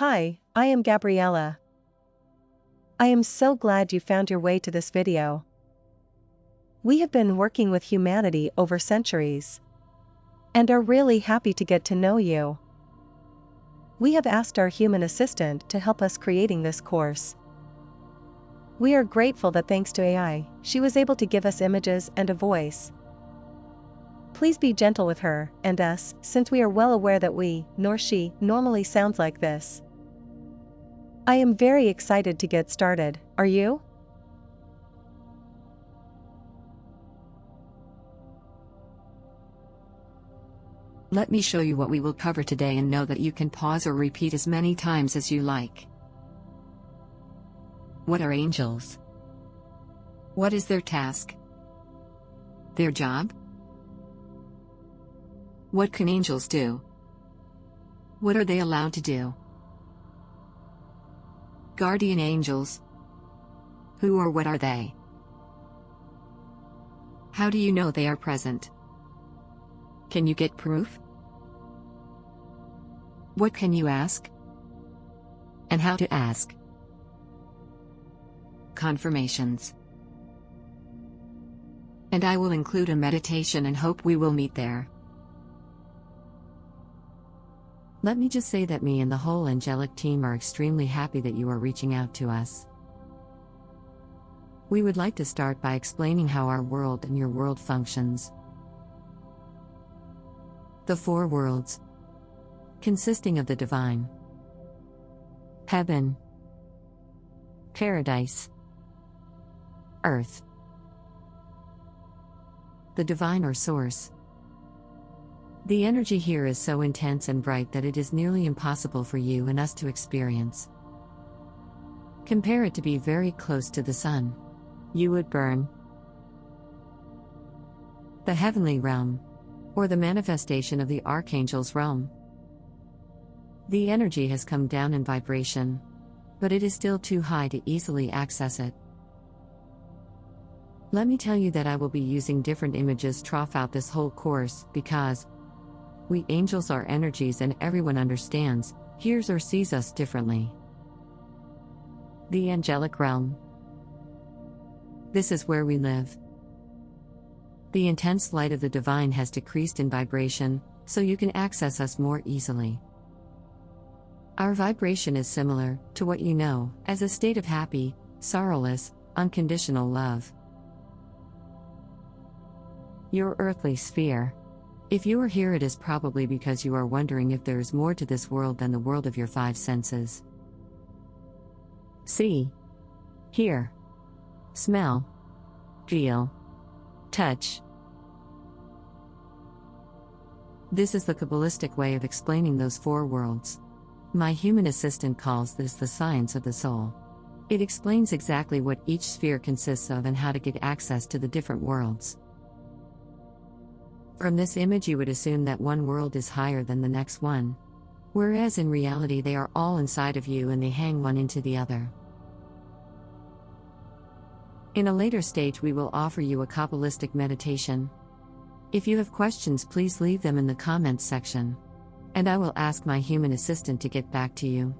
Hi, I am Gabriella. I am so glad you found your way to this video. We have been working with humanity over centuries and are really happy to get to know you. We have asked our human assistant to help us creating this course. We are grateful that thanks to AI, she was able to give us images and a voice. Please be gentle with her and us, since we are well aware that we, nor she, normally sounds like this. I am very excited to get started, are you? Let me show you what we will cover today and know that you can pause or repeat as many times as you like. What are angels? What is their task? Their job? What can angels do? What are they allowed to do? Guardian angels. Who or what are they? How do you know they are present? Can you get proof? What can you ask? And how to ask? Confirmations. And I will include a meditation and hope we will meet there. Let me just say that me and the whole angelic team are extremely happy that you are reaching out to us. We would like to start by explaining how our world and your world functions. The four worlds, consisting of the divine, heaven, paradise, earth. The divine or source. The energy here is so intense and bright that it is nearly impossible for you and us to experience. Compare it to be very close to the sun. You would burn. The heavenly realm, or the manifestation of the archangel's realm. The energy has come down in vibration, but it is still too high to easily access it. Let me tell you that I will be using different images throughout this whole course because we angels are energies and everyone understands, hears or sees us differently. The angelic realm. This is where we live. The intense light of the divine has decreased in vibration, so you can access us more easily. Our vibration is similar to what you know as a state of happy, sorrowless, unconditional love. Your earthly sphere. If you are here, it is probably because you are wondering if there is more to this world than the world of your five senses. See, hear, smell, feel, touch. This is the Kabbalistic way of explaining those four worlds. My human assistant calls this the science of the soul. It explains exactly what each sphere consists of and how to get access to the different worlds. From this image you would assume that one world is higher than the next one, whereas in reality they are all inside of you and they hang one into the other. In a later stage we will offer you a Kabbalistic meditation. If you have questions, please leave them in the comments section, and I will ask my human assistant to get back to you.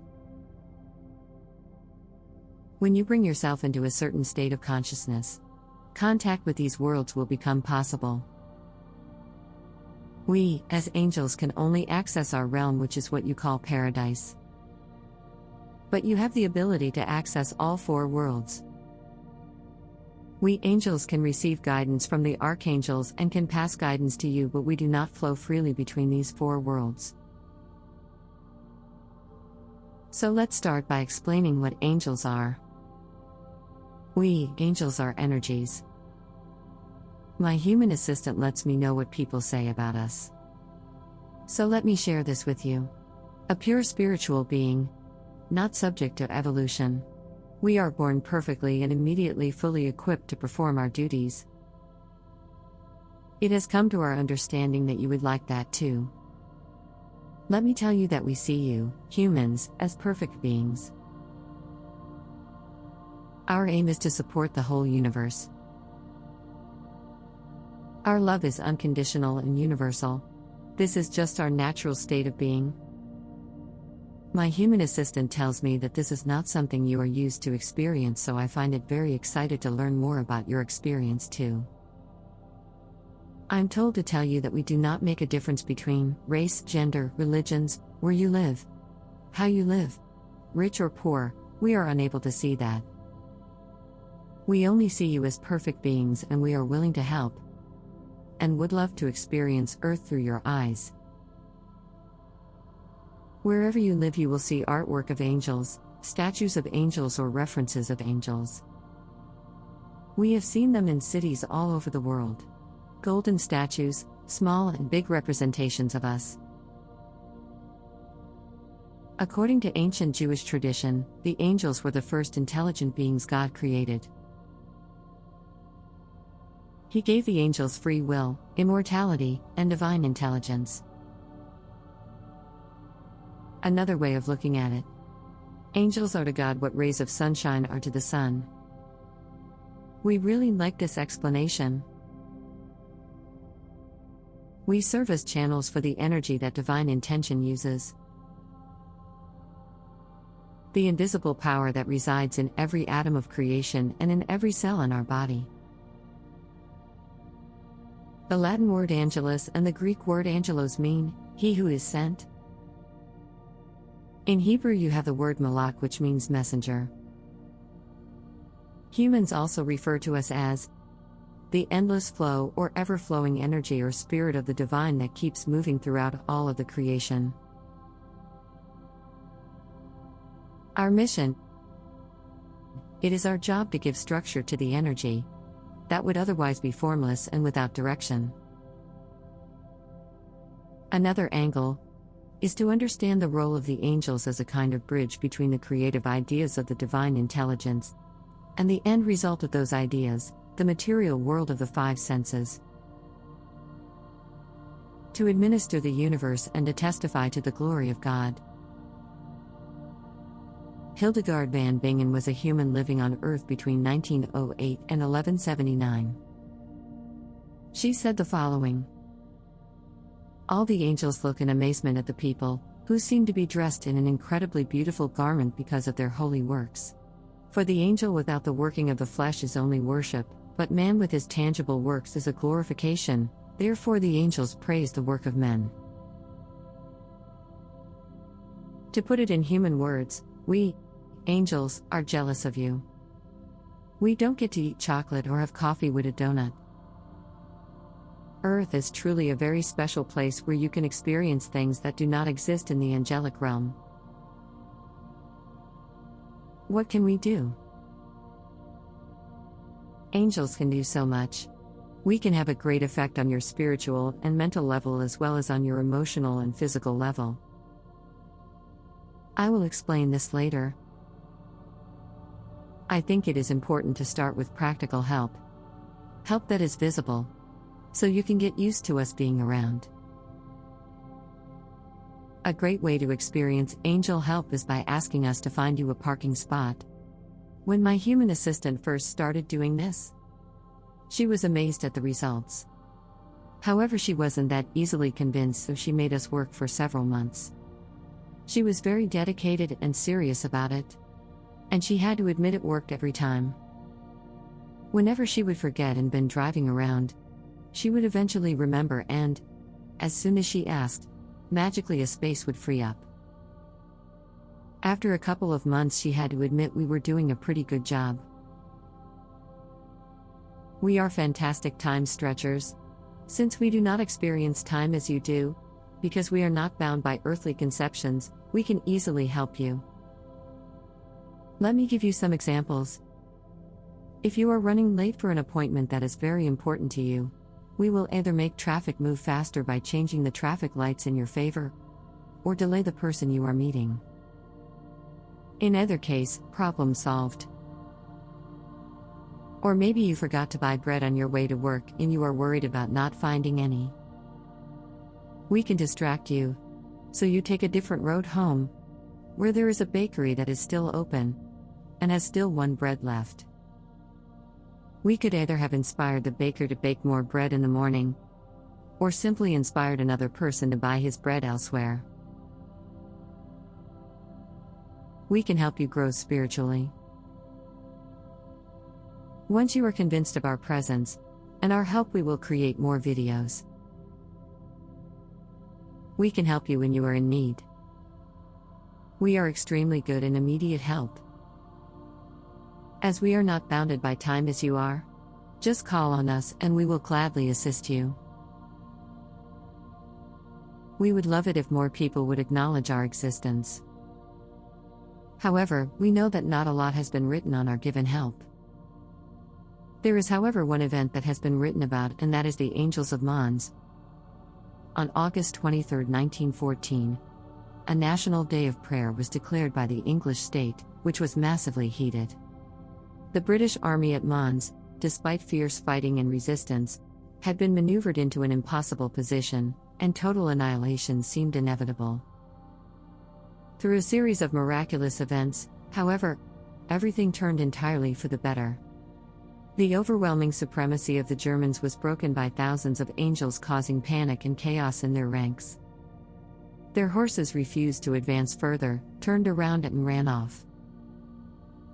When you bring yourself into a certain state of consciousness, contact with these worlds will become possible. We, as angels, can only access our realm, which is what you call paradise. But you have the ability to access all four worlds. We angels can receive guidance from the archangels and can pass guidance to you, but we do not flow freely between these four worlds. So let's start by explaining what angels are. We, angels, are energies. My human assistant lets me know what people say about us. So let me share this with you. A pure spiritual being, not subject to evolution. We are born perfectly and immediately fully equipped to perform our duties. It has come to our understanding that you would like that too. Let me tell you that we see you, humans, as perfect beings. Our aim is to support the whole universe. Our love is unconditional and universal. This is just our natural state of being. My human assistant tells me that this is not something you are used to experience, so I find it very excited to learn more about your experience too. I'm told to tell you that we do not make a difference between race, gender, religions, where you live, how you live, rich or poor. We are unable to see that. We only see you as perfect beings, and we are willing to help and would love to experience Earth through your eyes. Wherever you live, you will see artwork of angels, statues of angels, or references of angels. We have seen them in cities all over the world. Golden statues, small and big representations of us. According to ancient Jewish tradition, the angels were the first intelligent beings God created. He gave the angels free will, immortality, and divine intelligence. Another way of looking at it. Angels are to God what rays of sunshine are to the sun. We really like this explanation. We serve as channels for the energy that divine intention uses. The invisible power that resides in every atom of creation and in every cell in our body. The Latin word angelus and the Greek word angelos mean, he who is sent. In Hebrew you have the word malach, which means messenger. Humans also refer to us as the endless flow or ever-flowing energy or spirit of the divine that keeps moving throughout all of the creation. Our mission. It is our job to give structure to the energy that would otherwise be formless and without direction. Another angle is to understand the role of the angels as a kind of bridge between the creative ideas of the divine intelligence and the end result of those ideas, the material world of the five senses. To administer the universe and to testify to the glory of God. Hildegard van Bingen was a human living on Earth between 1908 and 1179. She said the following: all the angels look in amazement at the people, who seem to be dressed in an incredibly beautiful garment because of their holy works. For the angel without the working of the flesh is only worship, but man with his tangible works is a glorification, therefore the angels praise the work of men. To put it in human words, we, angels, are jealous of you. We don't get to eat chocolate or have coffee with a donut. Earth is truly a very special place where you can experience things that do not exist in the angelic realm. What can we do? Angels can do so much. We can have a great effect on your spiritual and mental level as well as on your emotional and physical level. I will explain this later. I think it is important to start with practical help. Help that is visible, so you can get used to us being around. A great way to experience angel help is by asking us to find you a parking spot. When my human assistant first started doing this, she was amazed at the results. However, she wasn't that easily convinced, so she made us work for several months. She was very dedicated and serious about it, and she had to admit it worked every time. Whenever she would forget and been driving around, she would eventually remember, and, as soon as she asked, magically a space would free up. After a couple of months, she had to admit we were doing a pretty good job. We are fantastic time stretchers. Since we do not experience time as you do, because we are not bound by earthly conceptions, we can easily help you. Let me give you some examples. If you are running late for an appointment that is very important to you, we will either make traffic move faster by changing the traffic lights in your favor, or delay the person you are meeting. In either case, problem solved. Or maybe you forgot to buy bread on your way to work and you are worried about not finding any. We can distract you, so you take a different road home, where there is a bakery that is still open, and has still one bread left. We could either have inspired the baker to bake more bread in the morning, or simply inspired another person to buy his bread elsewhere. We can help you grow spiritually. Once you are convinced of our presence and our help, we will create more videos. We can help you when you are in need. We are extremely good in immediate help. As we are not bounded by time as you are, just call on us and we will gladly assist you. We would love it if more people would acknowledge our existence. However, we know that not a lot has been written on our given help. There is, however, one event that has been written about, and that is the Angels of Mons. On August 23, 1914, a national day of prayer was declared by the English state, which was massively heated. The British army at Mons, despite fierce fighting and resistance, had been maneuvered into an impossible position, and total annihilation seemed inevitable. Through a series of miraculous events, however, everything turned entirely for the better. The overwhelming supremacy of the Germans was broken by thousands of angels, causing panic and chaos in their ranks. Their horses refused to advance further, turned around and ran off.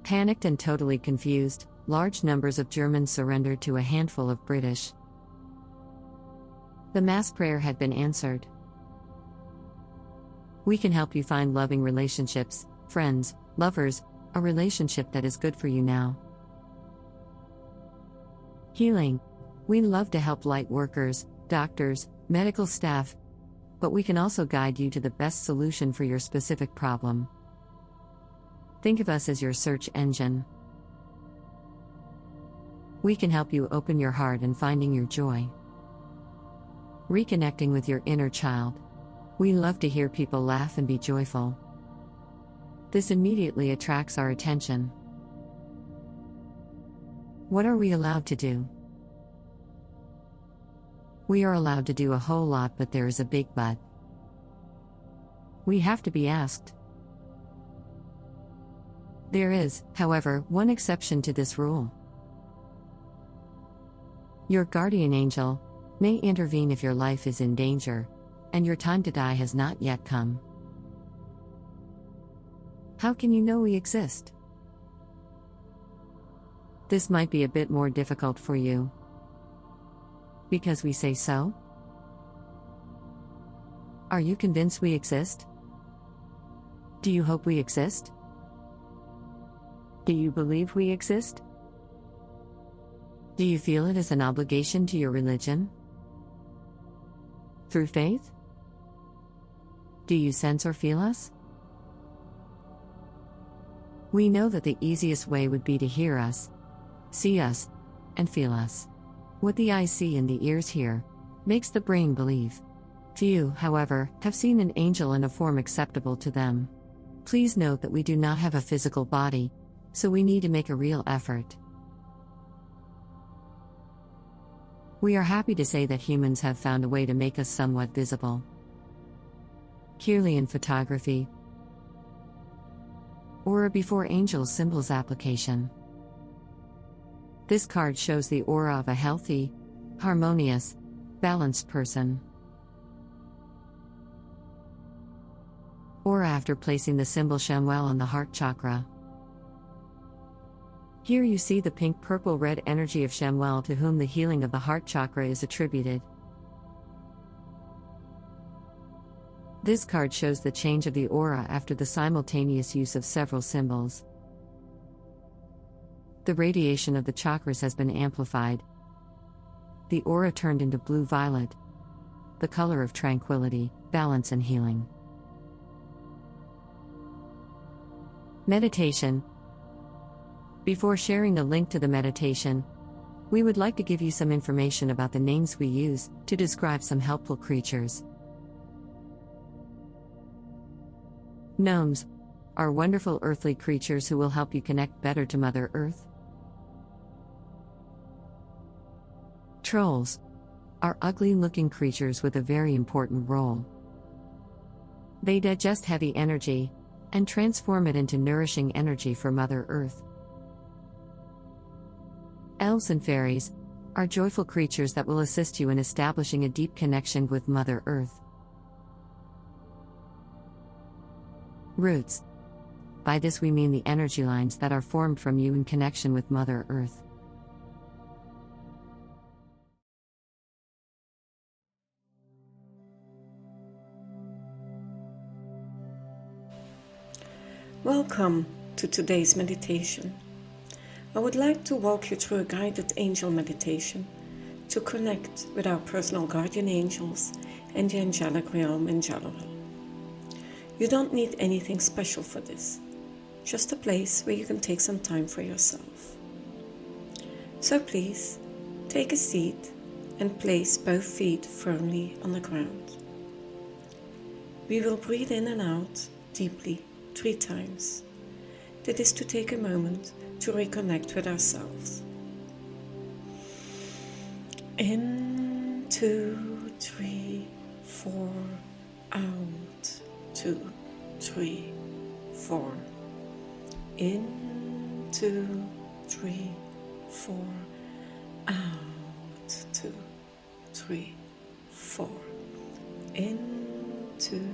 Panicked and totally confused, large numbers of Germans surrendered to a handful of British. The mass prayer had been answered. We can help you find loving relationships, friends, lovers, a relationship that is good for you now. Healing. We love to help light workers, doctors, medical staff, but we can also guide you to the best solution for your specific problem. Think of us as your search engine. We can help you open your heart and finding your joy. Reconnecting with your inner child. We love to hear people laugh and be joyful. This immediately attracts our attention. What are we allowed to do? We are allowed to do a whole lot, but there is a big but. We have to be asked. There is, however, one exception to this rule. Your guardian angel may intervene if your life is in danger, and your time to die has not yet come. How can you know we exist? This might be a bit more difficult for you. Because we say so? Are you convinced we exist? Do you hope we exist? Do you believe we exist? Do you feel it as an obligation to your religion? Through faith? Do you sense or feel us? We know that the easiest way would be to hear us, see us, and feel us. What the eyes see and the ears hear makes the brain believe. Few, however, have seen an angel in a form acceptable to them. Please note that we do not have a physical body, so we need to make a real effort. We are happy to say that humans have found a way to make us somewhat visible. Kirlian photography. Aura before angels symbols application. This card shows the aura of a healthy, harmonious, balanced person. Aura after placing the symbol Shemuel on the heart chakra. Here you see the pink, purple, red energy of Shemuel, to whom the healing of the heart chakra is attributed. This card shows the change of the aura after the simultaneous use of several symbols. The radiation of the chakras has been amplified. The aura turned into blue-violet, the color of tranquility, balance and healing. Meditation. Before sharing the link to the meditation, we would like to give you some information about the names we use to describe some helpful creatures. Gnomes are wonderful earthly creatures who will help you connect better to Mother Earth. Trolls are ugly-looking creatures with a very important role. They digest heavy energy and transform it into nourishing energy for Mother Earth. Elves and fairies are joyful creatures that will assist you in establishing a deep connection with Mother Earth. Roots By this we mean the energy lines that are formed from you in connection with Mother Earth. Welcome to today's meditation. I would like to walk you through a guided angel meditation to connect with our personal guardian angels and the angelic realm in general. You don't need anything special for this, just a place where you can take some time for yourself. So please, take a seat and place both feet firmly on the ground. We will breathe in and out deeply 3 times. That is to take a moment to reconnect with ourselves. In, 2, 3, 4, out, 2, 3, 4. In, 2, 3, 4, out, 2, 3, 4. In, 2,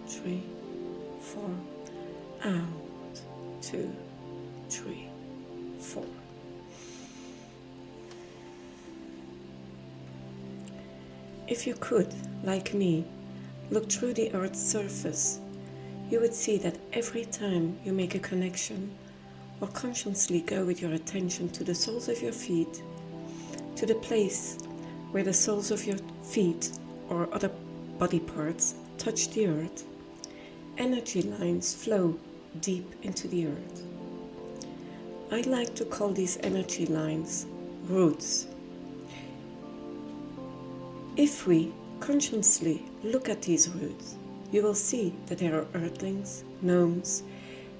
3, 4. Out, 2, 3, 4. If you could, like me, look through the Earth's surface, you would see that every time you make a connection or consciously go with your attention to the soles of your feet, to the place where the soles of your feet or other body parts touch the earth, energy lines flow deep into the earth. I like to call these energy lines roots. If we consciously look at these roots, you will see that there are earthlings, gnomes,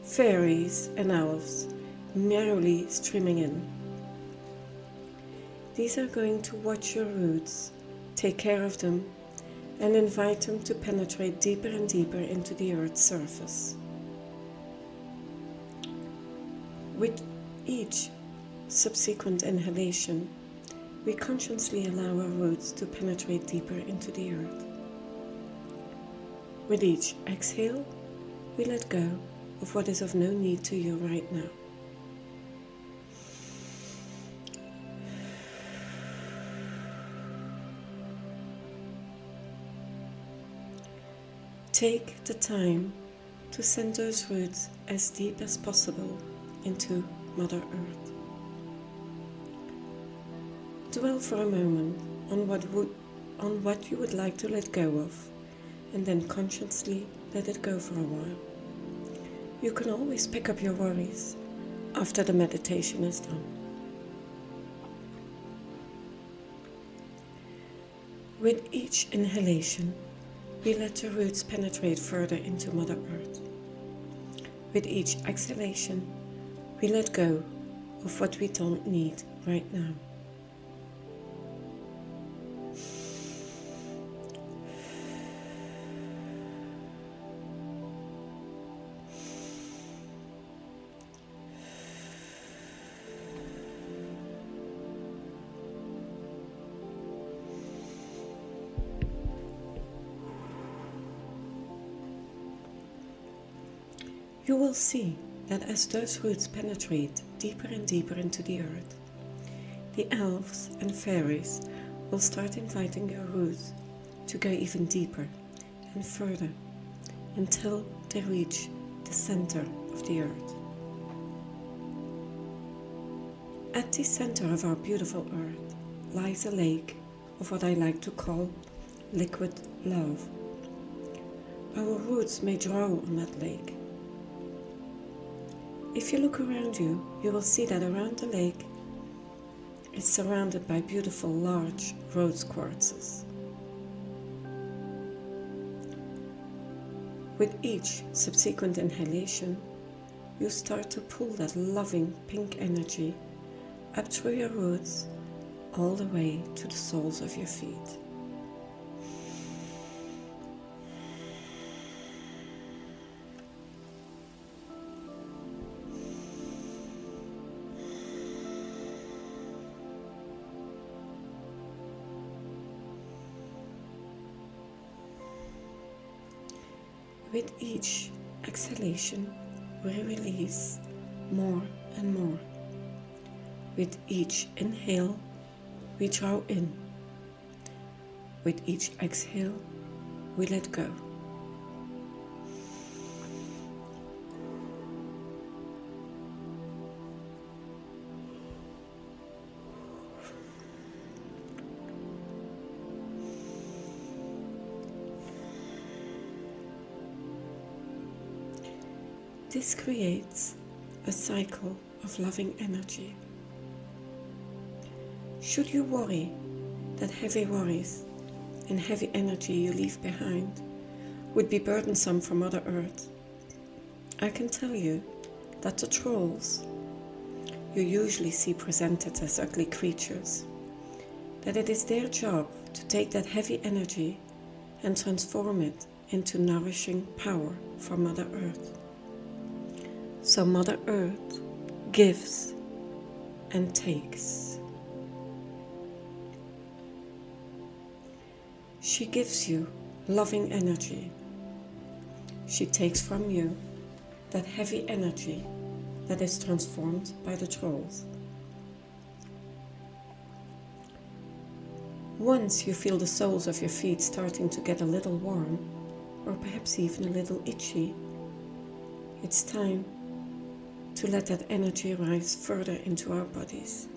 fairies and elves merrily streaming in. These are going to watch your roots, take care of them, and invite them to penetrate deeper and deeper into the earth's surface. With each subsequent inhalation, we consciously allow our roots to penetrate deeper into the earth. With each exhale, we let go of what is of no need to you right now. Take the time to send those roots as deep as possible into Mother Earth. Dwell for a moment on what you would like to let go of, and then consciously let it go for a while. You can always pick up your worries after the meditation is done. With each inhalation, we let the roots penetrate further into Mother Earth. With each exhalation, we let go of what we don't need right now. You will see that as those roots penetrate deeper and deeper into the earth, the elves and fairies will start inviting your roots to go even deeper and further until they reach the center of the earth. At the center of our beautiful earth lies a lake of what I like to call liquid love. Our roots may draw on that lake. If you look around you, you will see that around the lake is surrounded by beautiful large rose quartzes. With each subsequent inhalation, you start to pull that loving pink energy up through your roots all the way to the soles of your feet. With each exhalation, we release more and more. With each inhale, we draw in. With each exhale, we let go. This creates a cycle of loving energy. Should you worry that heavy worries and heavy energy you leave behind would be burdensome for Mother Earth, I can tell you that the trolls you usually see presented as ugly creatures, that it is their job to take that heavy energy and transform it into nourishing power for Mother Earth. So Mother Earth gives and takes. She gives you loving energy. She takes from you that heavy energy that is transformed by the trolls. Once you feel the soles of your feet starting to get a little warm, or perhaps even a little itchy, it's time to let that energy rise further into our bodies.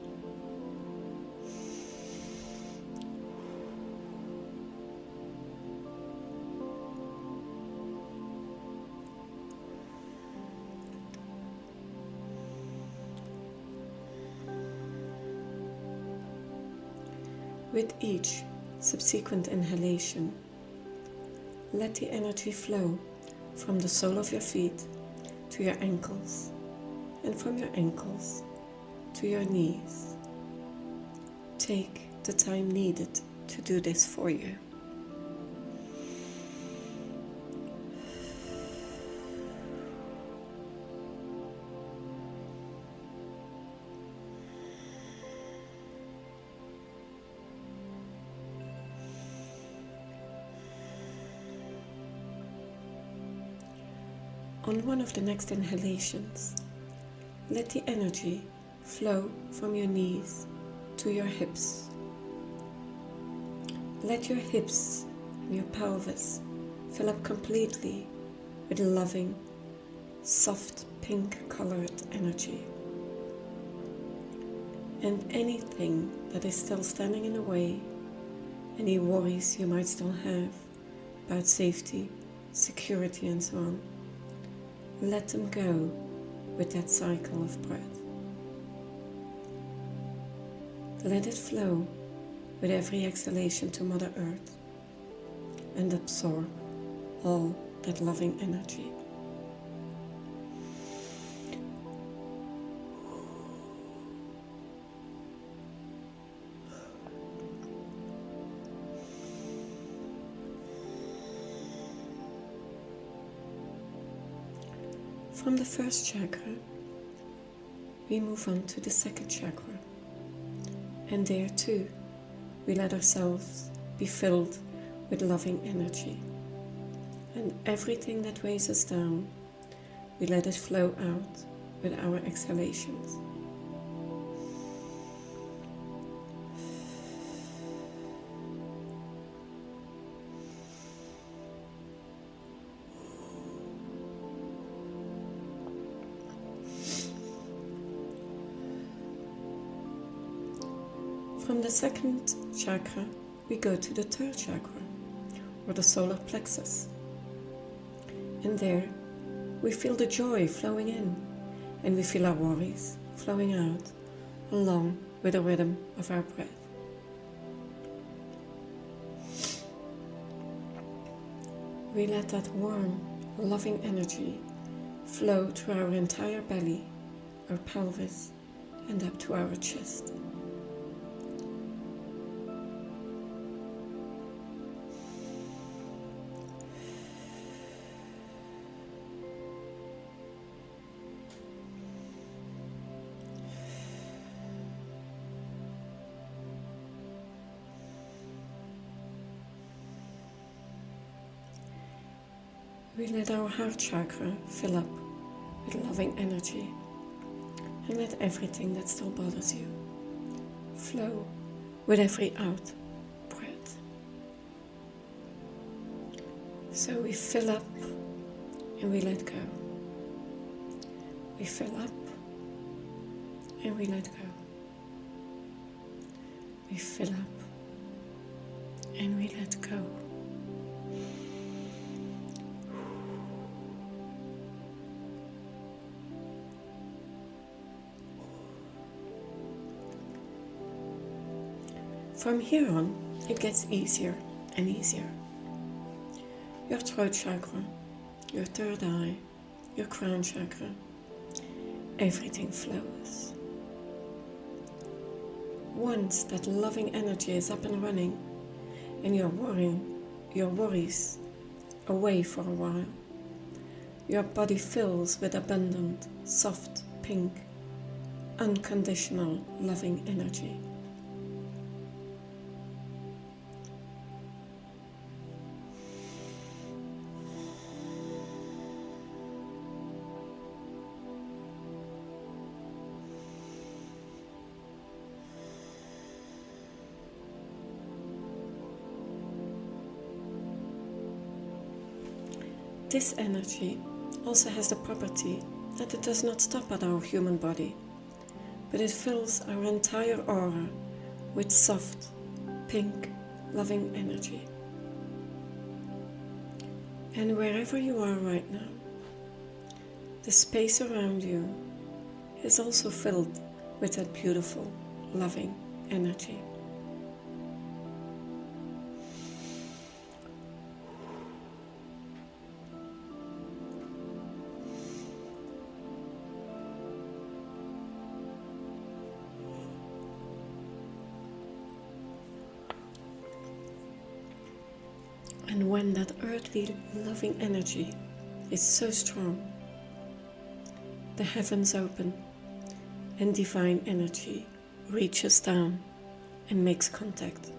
With each subsequent inhalation, let the energy flow from the sole of your feet to your ankles, and from your ankles to your knees. Take the time needed to do this for you. On one of the next inhalations, let the energy flow from your knees to your hips. Let your hips and your pelvis fill up completely with loving, soft pink-colored energy. And anything that is still standing in the way, any worries you might still have about safety, security and so on, let them go with that cycle of breath. Let it flow with every exhalation to Mother Earth and absorb all that loving energy. From the first chakra, we move on to the second chakra, and there too, we let ourselves be filled with loving energy. And everything that weighs us down, we let it flow out with our exhalations. From the second chakra, we go to the third chakra, or the solar plexus. And there, we feel the joy flowing in, and we feel our worries flowing out, along with the rhythm of our breath. We let that warm, loving energy flow through our entire belly, our pelvis, and up to our chest. We let our heart chakra fill up with loving energy, and let everything that still bothers you flow with every out breath. So we fill up and we let go. We fill up and we let go. We fill up and we let go. From here on, it gets easier and easier. Your throat chakra, your third eye, your crown chakra, everything flows. Once that loving energy is up and running and you're worrying your worries away for a while, your body fills with abundant, soft, pink, unconditional, loving energy. This energy also has the property that it does not stop at our human body, but it fills our entire aura with soft, pink, loving energy. And wherever you are right now, the space around you is also filled with that beautiful, loving energy. And when that earthly loving energy is so strong, the heavens open and divine energy reaches down and makes contact.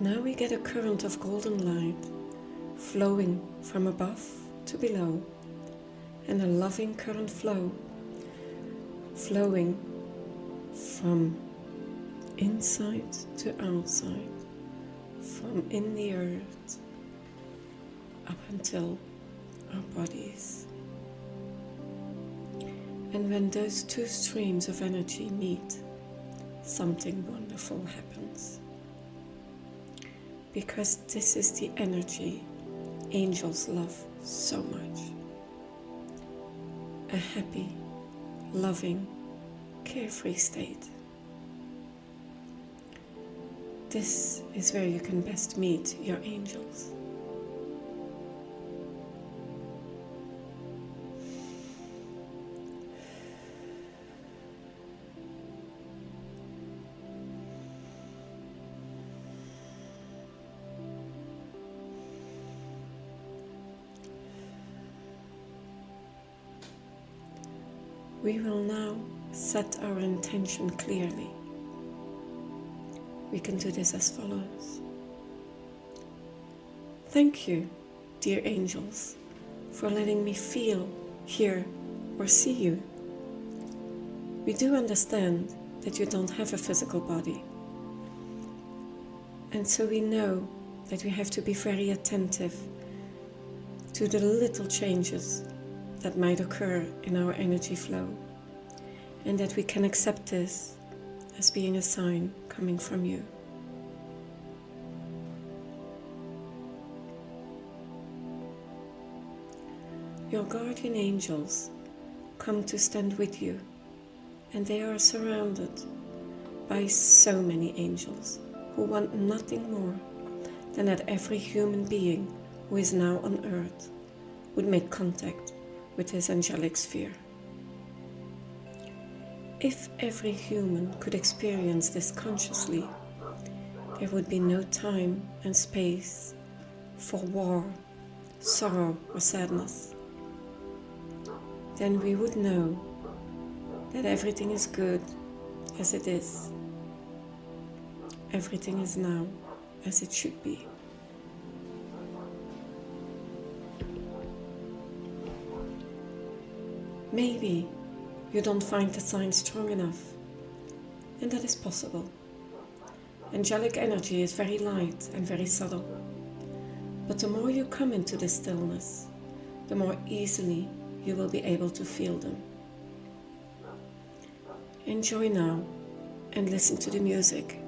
Now we get a current of golden light flowing from above to below, and a loving current flow flowing from inside to outside, from in the earth up until our bodies. And when those two streams of energy meet, something wonderful happens. Because this is the energy angels love so much. A happy, loving, carefree state. This is where you can best meet your angels. We will now set our intention clearly. We can do this as follows. Thank you, dear angels, for letting me feel, hear, or see you. We do understand that you don't have a physical body. And so we know that we have to be very attentive to the little changes that might occur in our energy flow, and that we can accept this as being a sign coming from you. Your guardian angels come to stand with you, and they are surrounded by so many angels who want nothing more than that every human being who is now on earth would make contact with his angelic sphere. If every human could experience this consciously, there would be no time and space for war, sorrow, or sadness. Then we would know that everything is good as it is. Everything is now as it should be. Maybe you don't find the sign strong enough, and that is possible. Angelic energy is very light and very subtle, but the more you come into this stillness, the more easily you will be able to feel them. Enjoy now and listen to the music,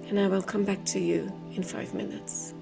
and I will come back to you in 5 minutes.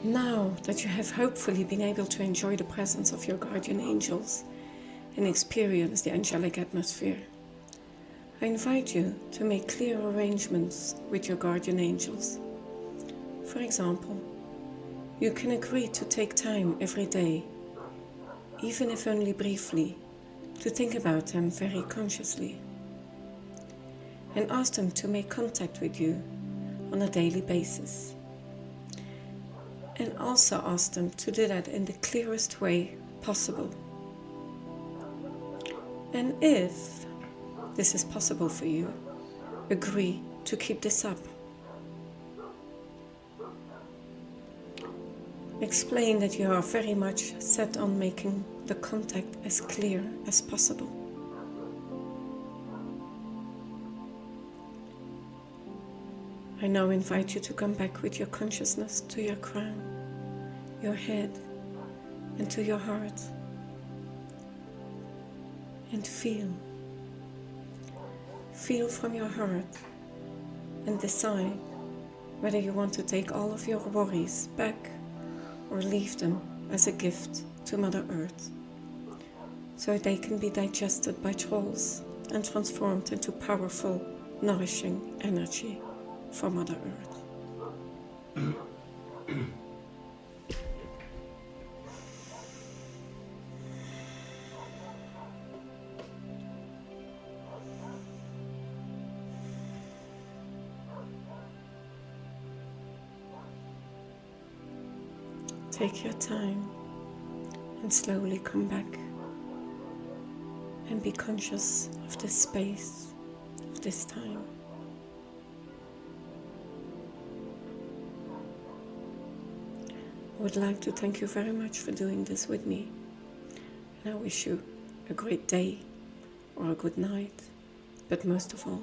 Now that you have hopefully been able to enjoy the presence of your guardian angels and experience the angelic atmosphere, I invite you to make clear arrangements with your guardian angels. For example, you can agree to take time every day, even if only briefly, to think about them very consciously, and ask them to make contact with you on a daily basis. And also ask them to do that in the clearest way possible. And if this is possible for you, agree to keep this up. Explain that you are very much set on making the contact as clear as possible. I now invite you to come back with your consciousness to your crown, your head, and to your heart. And feel. Feel from your heart and decide whether you want to take all of your worries back or leave them as a gift to Mother Earth, so they can be digested by trolls and transformed into powerful, nourishing energy for Mother Earth. Take your time and slowly come back and be conscious of this space, of this time. I would like to thank you very much for doing this with me, and I wish you a great day or a good night, but most of all,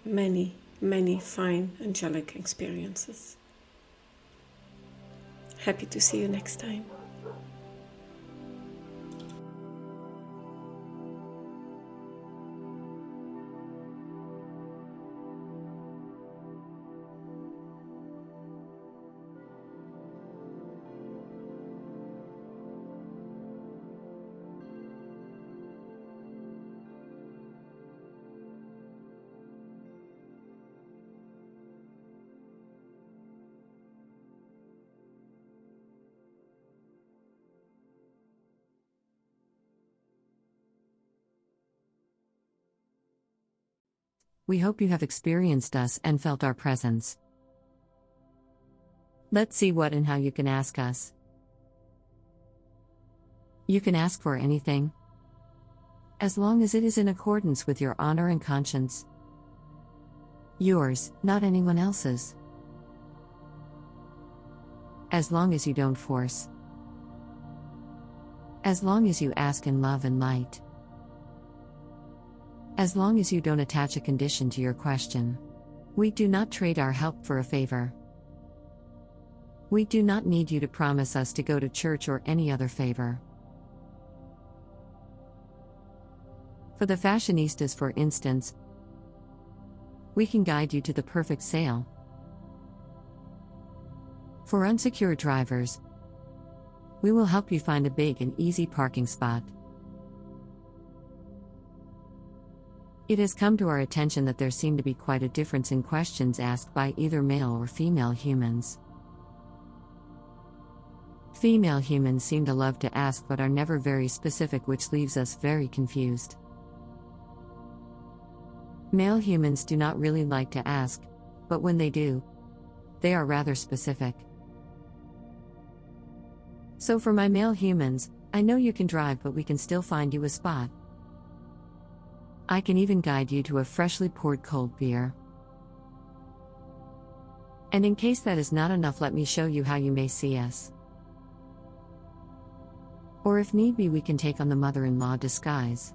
many, many fine angelic experiences. Happy to see you next time. We hope you have experienced us and felt our presence. Let's see what and how you can ask us. You can ask for anything, as long as it is in accordance with your honor and conscience. Yours, not anyone else's. As long as you don't force. As long as you ask in love and light. As long as you don't attach a condition to your question. We do not trade our help for a favor. We do not need you to promise us to go to church or any other favor. For the fashionistas, for instance, we can guide you to the perfect sale. For unsecure drivers, we will help you find a big and easy parking spot. It has come to our attention that there seem to be quite a difference in questions asked by either male or female humans. Female humans seem to love to ask but are never very specific, which leaves us very confused. Male humans do not really like to ask, but when they do, they are rather specific. So for my male humans, I know you can drive, but we can still find you a spot. I can even guide you to a freshly poured cold beer. And in case that is not enough, let me show you how you may see us. Or if need be, we can take on the mother-in-law disguise.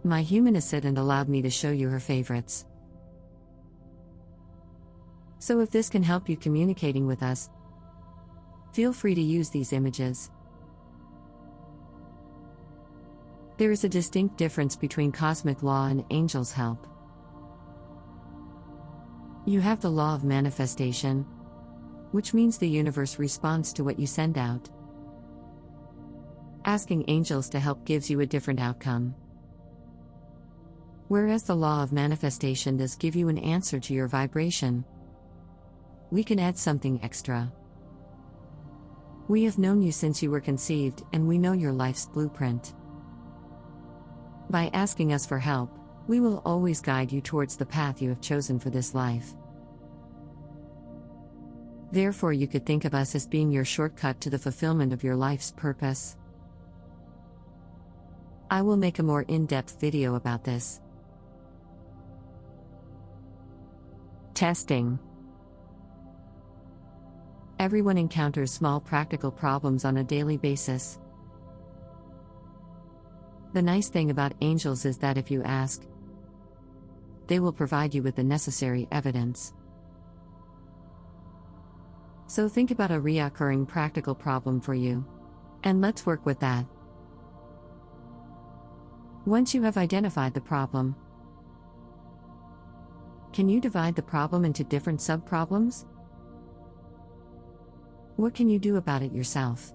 My human assistant allowed me to show you her favorites. So if this can help you communicating with us, feel free to use these images. There is a distinct difference between cosmic law and angel's help. You have the law of manifestation, which means the universe responds to what you send out. Asking angels to help gives you a different outcome. Whereas the law of manifestation does give you an answer to your vibration, we can add something extra. We have known you since you were conceived, and we know your life's blueprint. By asking us for help, we will always guide you towards the path you have chosen for this life. Therefore, you could think of us as being your shortcut to the fulfillment of your life's purpose. I will make a more in-depth video about this. Testing. Everyone encounters small practical problems on a daily basis. The nice thing about angels is that if you ask, they will provide you with the necessary evidence. So think about a recurring practical problem for you, and let's work with that. Once you have identified the problem, can you divide the problem into different sub-problems? What can you do about it yourself?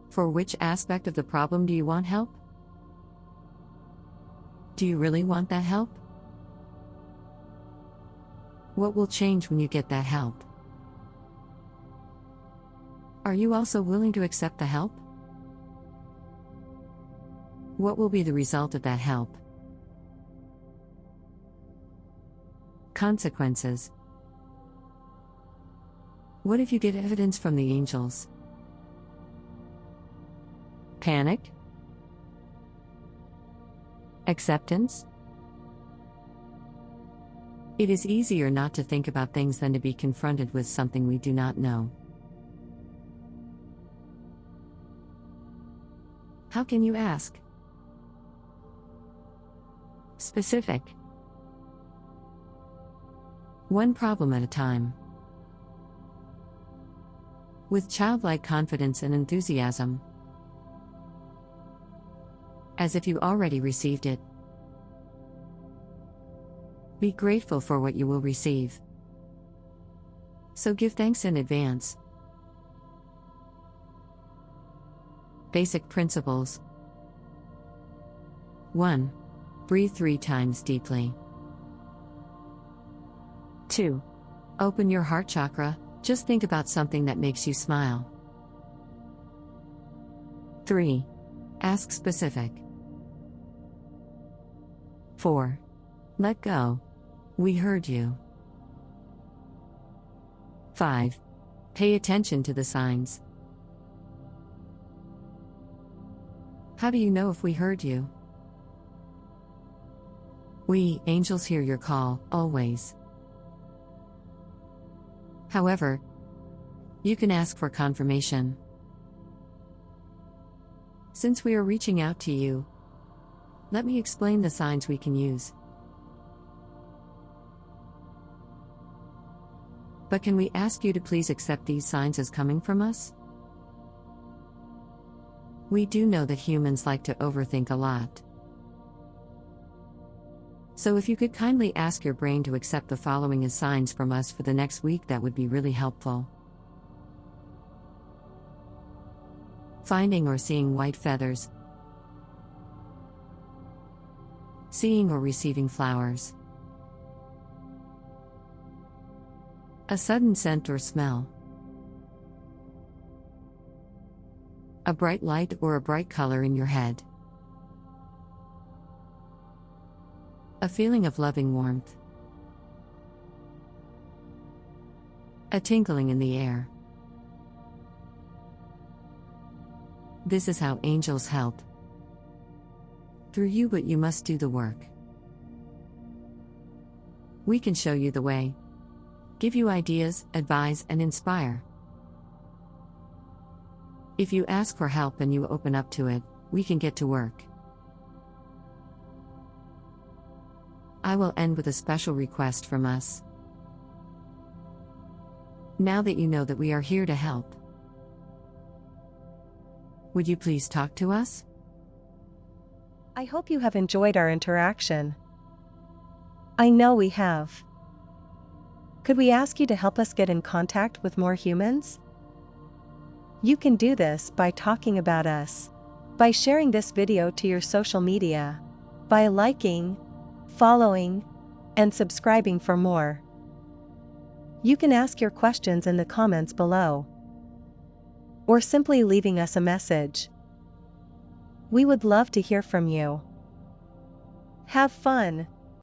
For which aspect of the problem do you want help? Do you really want that help? What will change when you get that help? Are you also willing to accept the help? What will be the result of that help? Consequences. What if you get evidence from the angels? Panic? Acceptance? It is easier not to think about things than to be confronted with something we do not know. How can you ask? Specific. One problem at a time. With childlike confidence and enthusiasm. As if you already received it. Be grateful for what you will receive. So give thanks in advance. Basic principles. 1. Breathe 3 times deeply. 2. Open your heart chakra, just think about something that makes you smile. 3. Ask specific. 4. Let go. We heard you. 5. Pay attention to the signs. How do you know if we heard you? We, angels, hear your call, always. However, you can ask for confirmation. Since we are reaching out to you, let me explain the signs we can use. But can we ask you to please accept these signs as coming from us? We do know that humans like to overthink a lot. So if you could kindly ask your brain to accept the following as signs from us for the next week, that would be really helpful. Finding or seeing white feathers. Seeing or receiving flowers. A sudden scent or smell. A bright light or a bright color in your head. A feeling of loving warmth. A tingling in the air. This is how angels help. Through you, but you must do the work. We can show you the way. Give you ideas, advise, and inspire. If you ask for help and you open up to it, we can get to work. I will end with a special request from us. Now that you know that we are here to help, would you please talk to us? I hope you have enjoyed our interaction. I know we have. Could we ask you to help us get in contact with more humans? You can do this by talking about us, by sharing this video to your social media, by liking, following, and subscribing for more. You can ask your questions in the comments below, or simply leaving us a message. We would love to hear from you. Have fun!